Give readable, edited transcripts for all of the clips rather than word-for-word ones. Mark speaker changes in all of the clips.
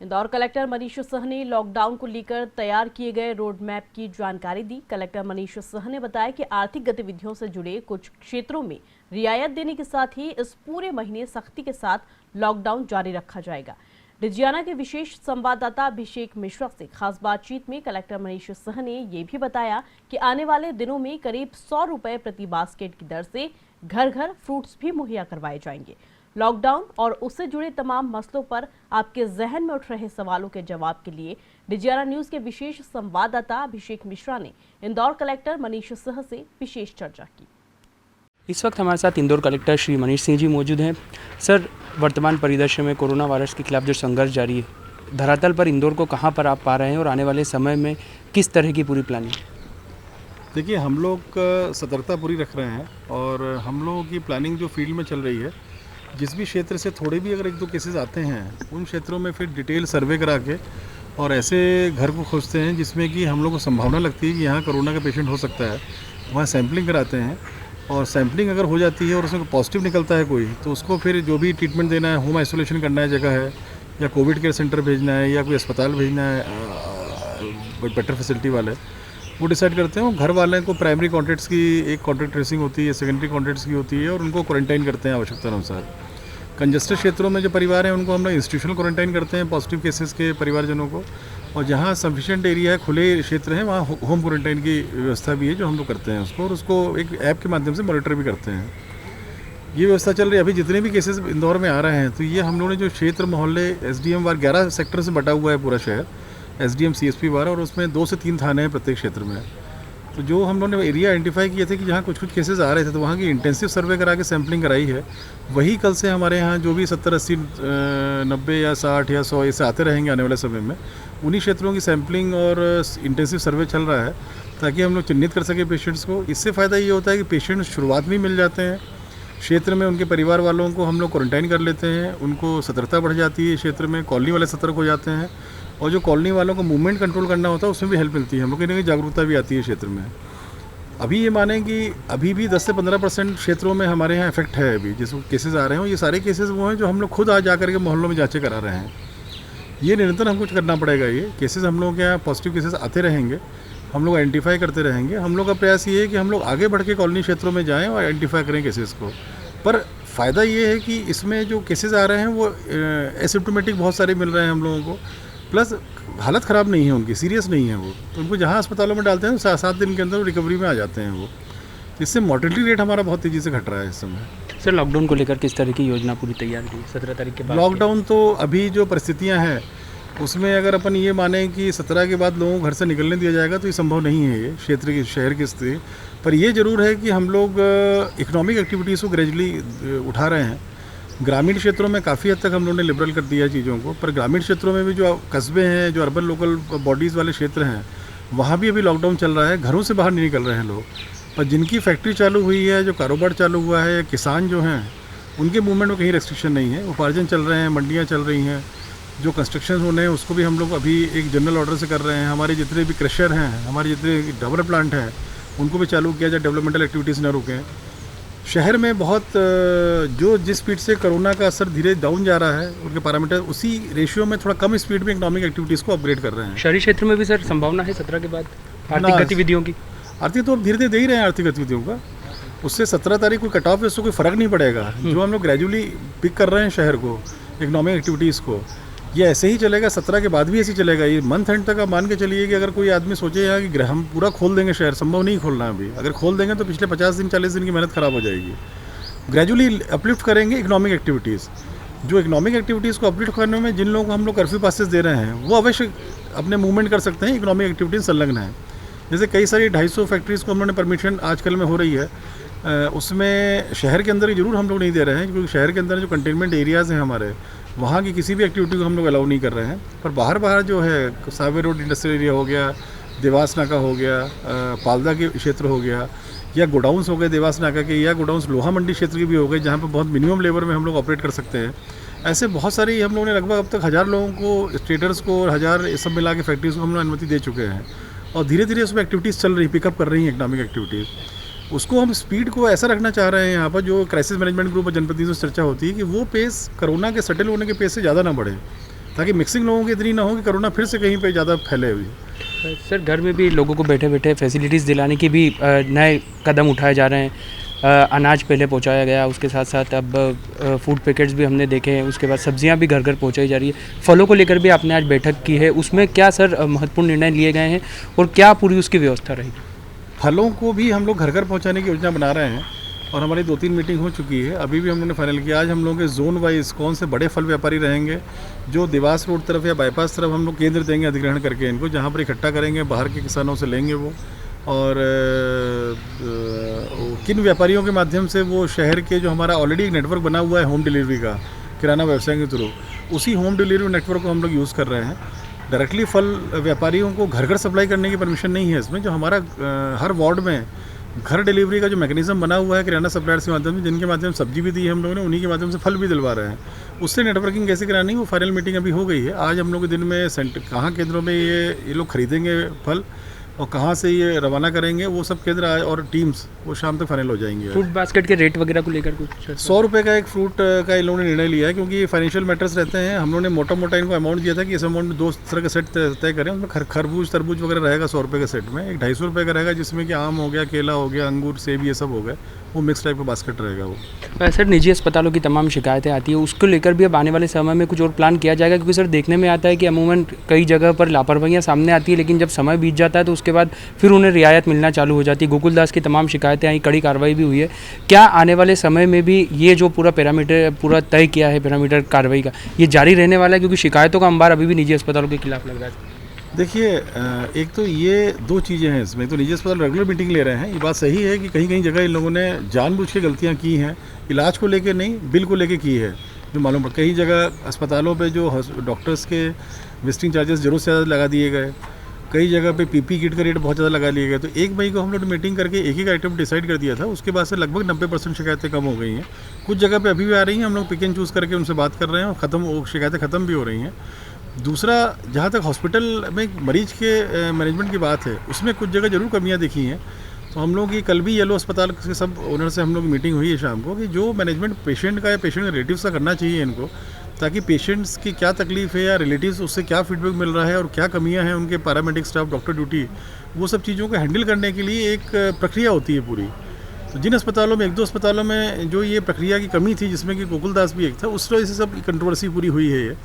Speaker 1: Indore collector Manish Sah ने lockdown को लेकर तैयार किए गए रोड मैप की जानकारी दी। कलेक्टर मनीष साह ने बताया कि आर्थिक गतिविधियों से जुड़े कुछ क्षेत्रों में रियायत देने के साथ ही इस पूरे महीने सख्ती के साथ लॉकडाउन जारी रखा जाएगा। डिजियाना के विशेष संवाददाता अभिषेक मिश्रा से खास बातचीत में कलेक्टर मनीष साह ने ये भी बताया कि आने वाले दिनों में करीब 100 रुपए प्रति बास्केट की दर से घर घर फ्रूट्स भी मुहैया करवाए जाएंगे। लॉकडाउन और उससे जुड़े तमाम मसलों पर आपके जहन में उठ रहे सवालों के जवाब के लिए डिजियाना न्यूज के विशेष संवाददाता अभिषेक मिश्रा ने इंदौर कलेक्टर मनीष साह से विशेष चर्चा की।
Speaker 2: इस वक्त हमारे साथ इंदौर कलेक्टर श्री मनीष सिंह जी मौजूद हैं। सर, वर्तमान परिदृश्य में कोरोना वायरस के खिलाफ जो संघर्ष जारी है, धरातल पर इंदौर को कहां पर आप पा रहे हैं और आने वाले समय में किस तरह की पूरी प्लानिंग?
Speaker 3: देखिए, हम लोग सतर्कता पूरी रख रहे हैं और हम लोगों की प्लानिंग जो फील्ड में चल रही है, जिस भी क्षेत्र से थोड़े भी अगर 1-2 केसेस आते हैं उन क्षेत्रों में फिर डिटेल सर्वे करा के और ऐसे घर को खोजते हैं जिसमें कि हम लोग को संभावना लगती है कि यहाँ कोरोना का पेशेंट हो सकता है, वहाँ सैंपलिंग कराते हैं और सैंपलिंग अगर हो जाती है और उसमें पॉजिटिव निकलता है कोई, तो उसको फिर जो भी ट्रीटमेंट देना है, होम आइसोलेशन करना है जगह है, या कोविड केयर सेंटर भेजना है या कोई अस्पताल भेजना है बेटर फैसिलिटी वाले, वो डिसाइड करते हैं। घर वाले को प्राइमरी कॉन्टैक्ट्स की एक कॉन्टैक्ट ट्रेसिंग होती है, सेकेंडरी कॉन्टैक्ट्स की होती है और उनको क्वारंटाइन करते हैं आवश्यकता अनुसार। कंजस्टेड क्षेत्रों में जो परिवार हैं उनको हम लोग इंस्टीट्यूशनल क्वारंटाइन करते हैं पॉजिटिव केसेस के परिवारजनों को, और जहाँ सफिशिएंट एरिया है, खुले क्षेत्र हैं, वहाँ होम क्वारंटाइन की व्यवस्था भी है जो हम लोग करते हैं उसको, और उसको एक ऐप के माध्यम से मॉनिटर भी करते हैं। ये व्यवस्था चल रही है। अभी जितने भी केसेस इंदौर में आ रहे हैं तो ये हम लोगों ने जो क्षेत्र मोहल्ले SDM वार 11 सेक्टर से बटा हुआ है पूरा शहर, SDM CSP वार, और उसमें 2 से 3 थाने हैं प्रत्येक क्षेत्र में। तो जो हम लोगों ने एरिया आइडेंटिफाई किए थे कि जहाँ कुछ केसेस आ रहे थे तो वहाँ की इंटेंसिव सर्वे करा के सैम्पलिंग कराई है। वही कल से हमारे यहाँ जो भी 70, 80, 90 या 60 या 100 ऐसे आते रहेंगे आने वाले समय में, उन्हीं क्षेत्रों की सैम्पलिंग और इंटेंसिव सर्वे चल रहा है ताकि हम लोग चिन्हित कर सकें पेशेंट्स को। इससे फ़ायदा ये होता है कि पेशेंट्स शुरुआत में मिल जाते हैं क्षेत्र में, उनके परिवार वालों को हम लोग क्वारंटाइन कर लेते हैं, उनको सतर्कता बढ़ जाती है क्षेत्र में, कॉलोनी वाले सतर्क हो जाते हैं, और जो कॉलोनी वालों को मूवमेंट कंट्रोल करना होता है उसमें भी हेल्प मिलती है, हम लोग की जागरूकता भी आती है क्षेत्र में। अभी ये मानें कि अभी भी 10 से 15% क्षेत्रों में हमारे यहाँ इफेक्ट है। अभी जिस केसेस आ रहे हैं ये सारे केसेस वो हैं जो हम लोग खुद आ जा करके मोहल्लों में जांचें करा रहे हैं। ये निरंतर हमको करना पड़ेगा। ये केसेस हम लोगों के यहाँ पॉजिटिव केसेस आते रहेंगे, हम लोग आइडेंटिफाई करते रहेंगे। हम लोग का प्रयास ये है कि हम लोग आगे बढ़ के कॉलोनी क्षेत्रों में जाएँ और आइडेंटिफाई करें केसेस को। पर फ़ायदा ये है कि इसमें जो केसेस आ रहे हैं वो एसिम्प्टोमेटिक बहुत सारे मिल रहे हैं हम लोगों को, प्लस हालत ख़राब नहीं है उनकी, सीरियस नहीं है वो, तो उनको जहाँ अस्पतालों में डालते हैं 7 दिन के अंदर रिकवरी में आ जाते हैं वो। इससे मॉर्टेलिटी रेट हमारा बहुत तेज़ी से घट रहा है इस समय।
Speaker 2: सर, लॉकडाउन को लेकर किस तरह की योजना पूरी तैयार की 17 तारीख के बाद?
Speaker 3: लॉकडाउन तो अभी जो परिस्थितियाँ हैं उसमें अगर अपन ये माने कि 17 के बाद लोगों को घर से निकलने दिया जाएगा तो ये संभव नहीं है ये क्षेत्र की शहर की स्थिति। पर ये ज़रूर है कि हम लोग इकोनॉमिक एक्टिविटीज़ को ग्रेजुअली उठा रहे हैं। ग्रामीण क्षेत्रों में काफ़ी हद तक हम लोगों ने लिबरल कर दिया चीज़ों को, पर ग्रामीण क्षेत्रों में भी जो कस्बे हैं, जो अर्बन लोकल बॉडीज़ वाले क्षेत्र हैं, वहाँ भी अभी लॉकडाउन चल रहा है, घरों से बाहर नहीं निकल रहे हैं लोग। पर जिनकी फैक्ट्री चालू हुई है, जो कारोबार चालू हुआ है, किसान जो हैं, उनके मूवमेंट में कहीं रेस्ट्रिक्शन नहीं है, उपार्जन चल रहे हैं, मंडियाँ चल रही हैं। जो कंस्ट्रक्शन होने हैं उसको भी हम लोग अभी एक जनरल ऑर्डर से कर रहे हैं। हमारे जितने भी क्रशर हैं, हमारे जितने डबल प्लांट हैं, उनको भी चालू किया जाए, डेवलपमेंटल एक्टिविटीज़ न रुकें। शहर में बहुत जो जिस स्पीड से कोरोना का असर धीरे डाउन जा रहा है, उनके पैरामीटर उसी रेशियो में थोड़ा कम स्पीड में इकोनॉमिक एक्टिविटीज़ को अपग्रेड कर रहे हैं।
Speaker 2: शहरी क्षेत्र में भी सर संभावना है 17 के बाद आर्थिक गतिविधियों की?
Speaker 3: आर्थिक तो धीरे धीरे दे ही रहे हैं आर्थिक गतिविधियों का। उससे 17 तारीख को कट ऑफ है, उससे कोई फ़र्क नहीं पड़ेगा। जो हम लोग ग्रेजुअली पिक कर रहे हैं शहर को, इकोनॉमिक एक्टिविटीज़ को, ये ऐसे ही चलेगा। 17 के बाद भी ऐसे ही चलेगा। ये मंथ एंड तक आप मान के चलिए कि अगर कोई आदमी सोचे यहाँ कि हम पूरा खोल देंगे शहर, संभव नहीं खोलना अभी। अगर खोल देंगे तो पिछले 50 दिन 40 दिन की मेहनत ख़राब हो जाएगी। ग्रेजुअली अपलिफ्ट करेंगे इकोनॉमिक एक्टिविटीज़। जो इकोनॉमिक एक्टिविटीज़ को अपलिफ्ट करने में जिन लोगों को हम लोग कर्फ्यू पासेस दे रहे हैं वो अवश्य अपने मूवमेंट कर सकते हैं, इकोनॉमिक एक्टिविटीज़ संलग्न है। जैसे कई सारी 250 फैक्ट्रीज़ को हम लोगों ने परमिशन आजकल में हो रही है, उसमें शहर के अंदर ज़रूर हम लोग नहीं दे रहे हैं, क्योंकि शहर के अंदर जो कंटेनमेंट एरियाज़ हैं हमारे, वहाँ की किसी भी एक्टिविटी को हम लोग अलाउ नहीं कर रहे हैं। पर बाहर जो है, सावे रोड इंडस्ट्रियल एरिया हो गया, देवास नाका हो गया, पालदा के क्षेत्र हो गया, या गोडाउंस हो गए देवास नाका के, या गोडाउंस लोहा मंडी क्षेत्र के भी हो गए, जहाँ पे बहुत मिनिमम लेबर में हम लोग ऑपरेट कर सकते हैं। ऐसे बहुत सारी हम लोगों ने लगभग अब तक 1000 लोगों को, स्टेटर्स को और 1000 सब मिला के फैक्ट्रीज़ को हम लोग अनुमति दे चुके हैं, और धीरे धीरे उसमें एक्टिविटीज़ चल रही, पिकअप कर रही हैं इकोनॉमिक एक्टिविटीज़। उसको हम स्पीड को ऐसा रखना चाह रहे हैं यहाँ पर, जो क्राइसिस मैनेजमेंट ग्रुप और जनप्रतिनिधियों से चर्चा होती है कि वो पेस कोरोना के सेटल होने के पेस से ज़्यादा ना बढ़े, ताकि मिक्सिंग लोगों की इतनी ना हो कि कोरोना फिर से कहीं पे ज़्यादा फैले हुई।
Speaker 2: सर घर में भी लोगों को बैठे बैठे फैसिलिटीज़ दिलाने के भी नए कदम उठाए जा रहे हैं। अनाज पहले पहुंचाया गया, उसके साथ साथ अब फूड पैकेट्स भी हमने देखे हैं, उसके बाद सब्जियां भी घर घर पहुंचाई जा रही है। फलों को लेकर भी आपने आज बैठक की है, उसमें क्या सर महत्वपूर्ण निर्णय लिए गए हैं और क्या पूरी उसकी व्यवस्था रहेगी?
Speaker 3: फलों को भी हम लोग घर घर पहुंचाने की योजना बना रहे हैं और हमारी 2-3 मीटिंग हो चुकी है। अभी भी हम लोगों ने फाइनल किया। आज हम लोगों के जोन वाइज कौन से बड़े फल व्यापारी रहेंगे जो देवास रोड तरफ या बाईपास तरफ हम लोग केंद्र देंगे अधिग्रहण करके इनको, जहाँ पर इकट्ठा करेंगे, बाहर के किसानों से लेंगे वो, और किन व्यापारियों के माध्यम से वो शहर के जो हमारा ऑलरेडी नेटवर्क बना हुआ है होम डिलीवरी का किराना व्यवसाय के थ्रू, उसी होम डिलीवरी नेटवर्क को हम लोग यूज़ कर रहे हैं। डायरेक्टली फल व्यापारियों को घर घर सप्लाई करने की परमिशन नहीं है इसमें। जो हमारा हर वार्ड में घर डिलीवरी का जो मैकेनिज्म बना हुआ है किराना सप्लायर्स के माध्यम से, जिनके माध्यम से सब्जी भी दी है हम लोगों ने, उन्हीं के माध्यम से फल भी दिलवा रहे हैं। उससे नेटवर्किंग कैसे करानी, वो फाइनल मीटिंग अभी हो गई है। आज हम लोग के दिन में कहाँ केंद्रों में ये लोग खरीदेंगे फल और कहाँ से ये रवाना करेंगे, वो सब केंद्र और टीम्स वो शाम तक फाइनल हो जाएंगे।
Speaker 2: फ्रूट बास्केट के रेट वगैरह को लेकर कुछ
Speaker 3: 100 रुपये का एक फ्रूट का इन लोगों ने निर्णय लिया है, क्योंकि फाइनेंशियल मैटर्स रहते हैं। हम लोगों ने मोटा मोटा इनको अमाउंट दिया था कि इस अमाउंट में 2 तरह का सेट तय करें। उसमें खरबूज तरबूज वगैरह रहेगा 100 रुपये के सेट में, एक 250 रुपये का रहेगा जिसमें कि आम हो गया, केला हो गया, अंगूर, सेब, ये सब हो गए। वो मिक्स टाइप का बास्केट रहेगा वो।
Speaker 2: सर निजी अस्पतालों की तमाम शिकायतें आती है, उसको लेकर भी अब आने वाले समय में कुछ और प्लान किया जाएगा? क्योंकि सर देखने में आता है कि अमूमन कई जगह पर लापरवाहियाँ सामने आती है, लेकिन जब समय बीत जाता है तो उसके बाद फिर उन्हें रियायत मिलना चालू हो जाती है। गोकुलदास की तमाम शिकायतें आई, कड़ी कार्रवाई भी हुई है। क्या आने वाले समय में भी ये जो पूरा तय किया है पैरामीटर कार्रवाई का, ये जारी रहने वाला है? क्योंकि शिकायतों का अंबार अभी भी निजी अस्पतालों के खिलाफ लग रहा है।
Speaker 3: देखिए, एक तो ये 2 चीज़ें हैं इसमें। तो निजी अस्पताल रेगुलर मीटिंग ले रहे हैं, ये बात सही है कि कहीं कहीं जगह इन लोगों ने जानबूझ के गलतियां की हैं, इलाज को लेके नहीं, बिल को लेके की है। जो मालूम पड़ा कई जगह अस्पतालों पे जो डॉक्टर्स के विजिटिंग चार्जेस ज़रूर से ज़्यादा लगा दिए गए, कई जगह पे पीपी किट का रेट बहुत ज़्यादा लगा लिए गए। तो 1 मई को हम लोग ने मीटिंग करके एक आइटम डिसाइड कर दिया था, उसके बाद से लगभग 90% शिकायतें कम हो गई हैं। कुछ जगह पे अभी भी आ रही हैं, हम लोग पिक एंड चूज़ करके उनसे बात कर रहे हैं और वो शिकायतें ख़त्म भी हो रही हैं। दूसरा, जहाँ तक हॉस्पिटल में मरीज के मैनेजमेंट की बात है, उसमें कुछ जगह ज़रूर कमियाँ दिखी हैं। तो हम लोग की कल भी येलो अस्पताल के सब ओनर से हम लोग मीटिंग हुई है शाम को, कि जो मैनेजमेंट पेशेंट का या पेशेंट के रिलेटिव्स का करना चाहिए इनको, ताकि पेशेंट्स की क्या तकलीफ है या रिलेटिव्स उससे क्या फीडबैक मिल रहा है और क्या कमियां हैं उनके पैरामेडिक स्टाफ, डॉक्टर ड्यूटी, वो सब चीज़ों को हैंडल करने के लिए एक प्रक्रिया होती है पूरी। तो जिन अस्पतालों में 1-2 अस्पतालों में जो ये प्रक्रिया की कमी थी, जिसमें कि गोकुलदास भी एक था, उस वजह से सब कंट्रोवर्सी पूरी हुई है। ये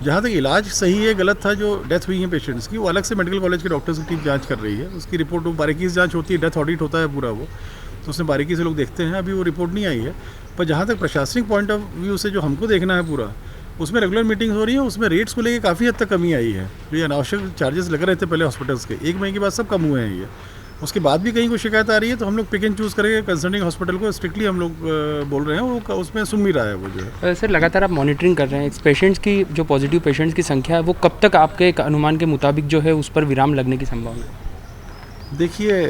Speaker 3: जहाँ तक इलाज सही है गलत था, जो डेथ हुई है पेशेंट्स की, वो अलग से मेडिकल कॉलेज के डॉक्टर्स की टीम जांच कर रही है। उसकी रिपोर्ट बारीकी से जांच होती है, डेथ ऑडिट होता है पूरा वो, तो उसमें बारीकी से लोग देखते हैं। अभी वो रिपोर्ट नहीं आई है, पर जहाँ तक प्रशासनिक पॉइंट ऑफ व्यू से जो हमको देखना है पूरा, उसमें रेगुलर मीटिंग हो रही है। उसमें रेट्स को लेकर काफ़ी हद तक कमी आई है। जो ये अनावश्यक चार्जेस लग रहे थे पहले हॉस्पिटल्स के, 1 मई के बाद सब कम हुए हैं ये। उसके बाद भी कहीं कोई शिकायत आ रही है तो हम लोग पिक एंड चूज़ करके कंसर्निंग हॉस्पिटल को स्ट्रिक्टली हम लोग बोल रहे हैं, वो उसमें सुन भी रहा है वो जो है।
Speaker 2: सर लगातार आप मॉनिटरिंग कर रहे हैं, पेशेंट्स की जो पॉजिटिव पेशेंट्स की संख्या है वो कब तक आपके एक अनुमान के मुताबिक जो है उस पर विराम लगने की संभावना है?
Speaker 3: देखिए,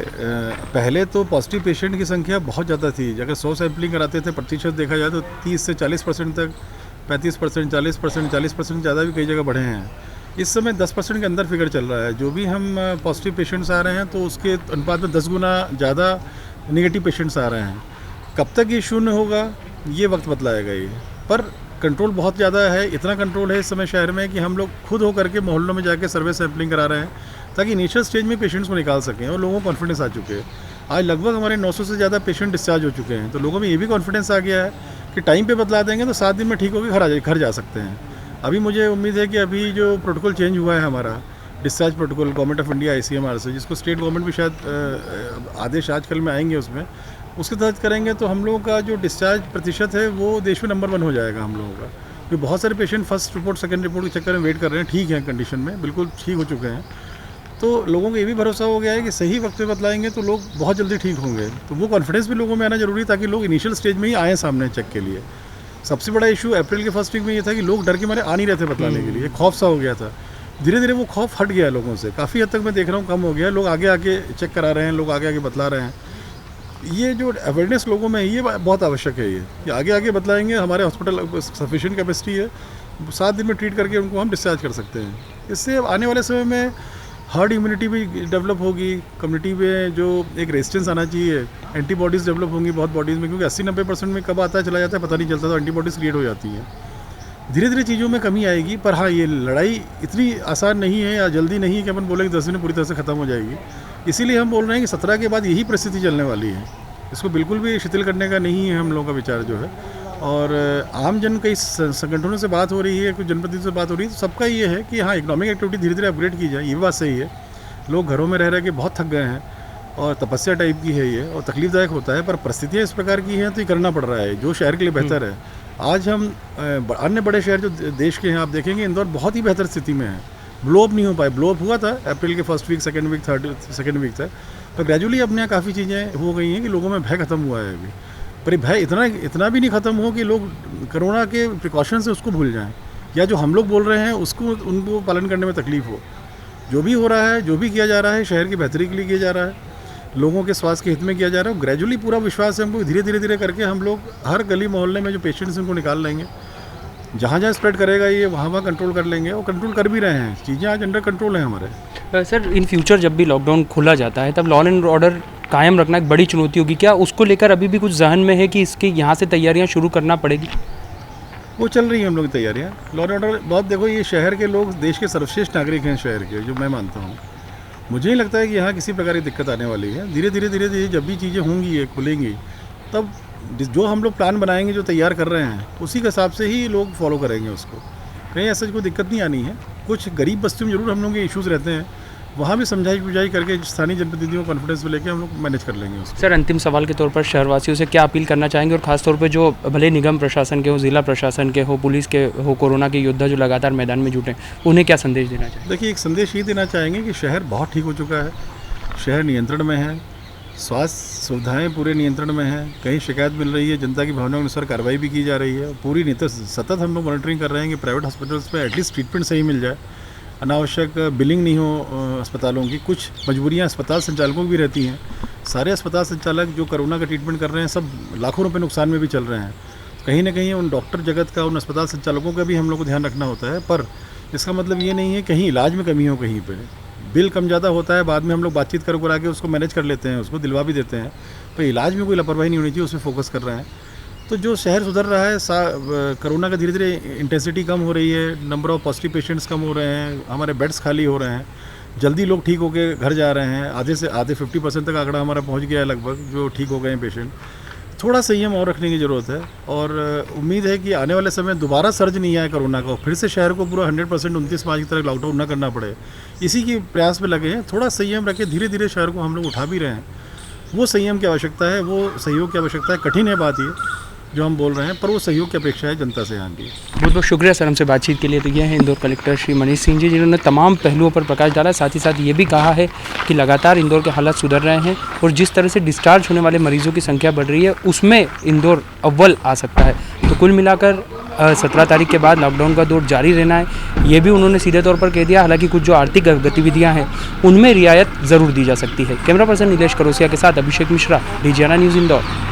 Speaker 3: पहले तो पॉजिटिव पेशेंट की संख्या बहुत ज़्यादा थी। अगर 100 सैम्पलिंग कराते थे, प्रतिशत देखा जाए तो 30 से 40% तक, 35%, 40% ज़्यादा भी कई जगह बढ़े हैं। इस समय 10% के अंदर फिगर चल रहा है। जो भी हम पॉजिटिव पेशेंट्स आ रहे हैं तो उसके अनुपात में 10 गुना ज़्यादा नेगेटिव पेशेंट्स आ रहे हैं। कब तक ये शून्य होगा ये वक्त बतलाएगा ये, पर कंट्रोल बहुत ज़्यादा है। इतना कंट्रोल है इस समय शहर में कि हम लोग खुद हो करके मोहल्लों में जाके सर्वे सैम्पलिंग करा रहे हैं, ताकि इनिशियल स्टेज में पेशेंट्स को निकाल सकें और लोगों को कॉन्फिडेंस आ चुके हैं। आज लगभग हमारे 900 से ज़्यादा पेशेंट डिस्चार्ज हो चुके हैं, तो लोगों में ये भी कॉन्फिडेंस आ गया है कि टाइम पे बतला देंगे तो 7 दिन में ठीक होकर घर जा सकते हैं। अभी मुझे उम्मीद है कि अभी जो प्रोटोकॉल चेंज हुआ है हमारा discharge protocol government of India ICMR से, जिसको स्टेट गवर्नमेंट भी शायद आदेश आज कल में आएंगे उसमें, उसके तहत करेंगे तो हम लोगों का जो डिस्चार्ज प्रतिशत है वो देश में नंबर 1 हो जाएगा हम लोगों का। क्योंकि बहुत सारे patient first report second report के चक्कर में वेट कर रहे हैं, ठीक है कंडीशन में, बिल्कुल ठीक हो चुके हैं। तो लोगों को ये भी भरोसा हो गया है कि सही वक्त पे बतलाएंगे तो लोग बहुत जल्दी ठीक होंगे। तो वो कॉन्फिडेंस भी लोगों में आना जरूरी है, ताकि लोग इनिशियल स्टेज में ही आएँ सामने चेक के लिए। सबसे बड़ा इशू अप्रैल के फर्स्ट वीक में ये था कि लोग डर के मारे आ नहीं रहे थे बतलाने के लिए, खौफ सा हो गया था। धीरे धीरे वो खौफ हट गया लोगों से, काफ़ी हद तक मैं देख रहा हूँ कम हो गया। लोग आगे आके चेक करा रहे हैं, लोग आगे आगे बतला रहे हैं। ये जो अवेयरनेस लोगों में है ये बहुत आवश्यक है, ये कि आगे आगे बतलाएंगे। हमारे हॉस्पिटल सफिशिएंट कैपेसिटी है, 7 दिन में ट्रीट करके उनको हम डिस्चार्ज कर सकते हैं। इससे आने वाले समय में हर्ड इम्यूनिटी भी डेवलप होगी, कम्युनिटी में जो एक रेजिस्टेंस आना चाहिए, एंटीबॉडीज़ डेवलप होंगी बहुत बॉडीज़ में, क्योंकि 80-90% में कब आता है चला जाता है पता नहीं चलता, तो एंटीबॉडीज़ क्रिएट हो जाती हैं। धीरे धीरे चीज़ों में कमी आएगी। पर हाँ, ये लड़ाई इतनी आसान नहीं है या जल्दी नहीं है कि अपन बोलेंगे 10 दिन में पूरी तरह से ख़त्म हो जाएगी। इसीलिए हम बोल रहे हैं कि 17 के बाद यही परिस्थिति चलने वाली है, इसको बिल्कुल भी शिथिल करने का नहीं है हम लोगों का विचार जो है। और आम जन कई संगठनों से बात हो रही है, कुछ जनप्रतिनिधियों से बात हो रही है, तो सबका ये है कि हाँ, इकोनॉमिक एक्टिविटी धीरे धीरे अपग्रेड की जाए। ये भी बात सही है, लोग घरों में रह रह के बहुत थक गए हैं और तपस्या टाइप की है ये, और तकलीफदायक होता है। पर परिस्थितियाँ इस प्रकार की हैं तो ये करना पड़ रहा है जो शहर के लिए बेहतर है। आज हम अन्य बड़े शहर जो देश के हैं, आप देखेंगे इंदौर बहुत ही बेहतर स्थिति में है। ब्लो अप नहीं हो पाए, ब्लो अप हुआ था अप्रैल के first week, second week, second week था, पर ग्रेजुअली अपने यहाँ काफ़ी चीज़ें हो गई हैं कि लोगों में भय खत्म हुआ है अभी। पर ये भय इतना भी नहीं ख़त्म हो कि लोग कोरोना के प्रिकॉशन से उसको भूल जाएं, या जो हम लोग बोल रहे हैं उसको उनको पालन करने में तकलीफ़ हो। जो भी हो रहा है, जो भी किया जा रहा है, शहर की बेहतरी के लिए किया जा रहा है, लोगों के स्वास्थ्य के हित में किया जा रहा है। ग्रेजुअली पूरा विश्वास है हमको, धीरे धीरे करके हम लोग हर गली मोहल्ले में जो पेशेंट्स उनको निकाल लेंगे, जहाँ जहाँ स्प्रेड करेगा ये वहाँ कंट्रोल कर लेंगे, और कंट्रोल कर भी रहे हैं। चीज़ें आज अंडर कंट्रोल है हमारे।
Speaker 2: सर, इन फ्यूचर जब भी लॉकडाउन खोला जाता है तब लॉ एंड ऑर्डर कायम रखना एक बड़ी चुनौती होगी। क्या उसको लेकर अभी भी कुछ जहन में है कि इसकी यहाँ से तैयारियाँ शुरू करना पड़ेगी?
Speaker 3: वो चल रही हैं हम लोग की तैयारियाँ। लॉ एंड ऑर्डर बहुत, देखो ये शहर के लोग देश के सर्वश्रेष्ठ नागरिक हैं शहर के, जो मैं मानता हूँ। मुझे नहीं लगता है कि यहाँ किसी प्रकार की दिक्कत आने वाली है। धीरे धीरे जब भी चीज़ें होंगी, ये खुलेंगी, तब जो हम लोग प्लान बनाएंगे, जो तैयार कर रहे हैं, उसी के हिसाब से ही लोग फॉलो करेंगे उसको। कहीं ऐसा कोई दिक्कत नहीं आनी है। कुछ गरीब बस्तियों में जरूर हम लोग के इश्यूज़ रहते हैं, वहाँ भी समझाई बुझाई करके स्थानीय जनप्रतिनिधियों को कॉन्फिडेंस में लेकर हम लोग मैनेज कर लेंगे उसको।
Speaker 2: सर, अंतिम सवाल के तौर पर शहरवासियों से क्या अपील करना चाहेंगे, और ख़ासतौर पर जो भले निगम प्रशासन के हो, ज़िला प्रशासन के हो, पुलिस के हो, कोरोना के योद्धा जो लगातार मैदान में जुटे, उन्हें क्या संदेश देना चाहेंगे?
Speaker 3: देखिए, एक संदेश ये देना चाहेंगे कि शहर बहुत ठीक हो चुका है, शहर नियंत्रण में है, स्वास्थ्य सुविधाएं पूरे नियंत्रण में हैं। कहीं शिकायत मिल रही है, जनता की भावनाओं के अनुसार कार्रवाई भी की जा रही है। पूरी सतत हम लोग मॉनिटरिंग कर रहे हैं कि प्राइवेट हॉस्पिटल्स में एटलीस्ट ट्रीटमेंट सही मिल जाए, अनावश्यक बिलिंग नहीं हो अस्पतालों की। कुछ मजबूरियां अस्पताल संचालकों की भी रहती हैं। सारे अस्पताल संचालक जो कोरोना का ट्रीटमेंट कर रहे हैं, सब लाखों रुपए नुकसान में भी चल रहे हैं। कहीं ना कहीं उन डॉक्टर जगत का, उन अस्पताल संचालकों का भी हम लोग को ध्यान रखना होता है। पर इसका मतलब ये नहीं है कहीं इलाज में कमी हो, कहीं पे बिल कम ज़्यादा होता है, बाद में हम लोग बातचीत करा के उसको मैनेज कर लेते हैं, उसको दिलवा भी देते हैं। पर इलाज में कोई लापरवाही नहीं होनी चाहिए, उसमें फोकस कर रहे हैं। तो जो शहर सुधर रहा है, कोरोना का धीरे धीरे इंटेंसिटी कम हो रही है, नंबर ऑफ पॉजिटिव पेशेंट्स कम हो रहे हैं, हमारे बेड्स खाली हो रहे हैं, जल्दी लोग ठीक होकर घर जा रहे हैं। आधे से आधे 50% तक आंकड़ा हमारा पहुंच गया है लगभग, जो ठीक हो गए हैं पेशेंट। थोड़ा संयम और रखने की ज़रूरत है, और उम्मीद है कि आने वाले समय दोबारा सर्ज नहीं आए कोरोना का, फिर से शहर को पूरा 100% 29 मार्च की तरह लॉकडाउन ना करना पड़े। इसी के प्रयास में लगे हैं। थोड़ा संयम रखे, धीरे धीरे शहर को हम लोग उठा भी रहे हैं। वो संयम की आवश्यकता है, वो सहयोग की आवश्यकता है। कठिन है बात ये जो हम बोल रहे हैं, पर वो सहयोग की अपेक्षा है जनता से यहाँ की।
Speaker 2: बहुत बहुत शुक्रिया सर हमसे बातचीत के लिए। तो ये हैं इंदौर कलेक्टर श्री मनीष सिंह जी, जिन्होंने तमाम पहलुओं पर प्रकाश डाला। साथ ही साथ ये भी कहा है कि लगातार इंदौर के हालात सुधर रहे हैं, और जिस तरह से डिस्चार्ज होने वाले मरीजों की संख्या बढ़ रही है, उसमें इंदौर अव्वल आ सकता है। तो कुल मिलाकर 17 तारीख के बाद लॉकडाउन का दौर जारी रहना है, ये भी उन्होंने सीधे तौर पर कह दिया। हालांकि कुछ जो आर्थिक गतिविधियाँ हैं उनमें रियायत ज़रूर दी जा सकती है। कैमरा पर्सन नीलेश करोसिया के साथ अभिषेक मिश्रा, डीजीआरएन न्यूज़ इंदौर।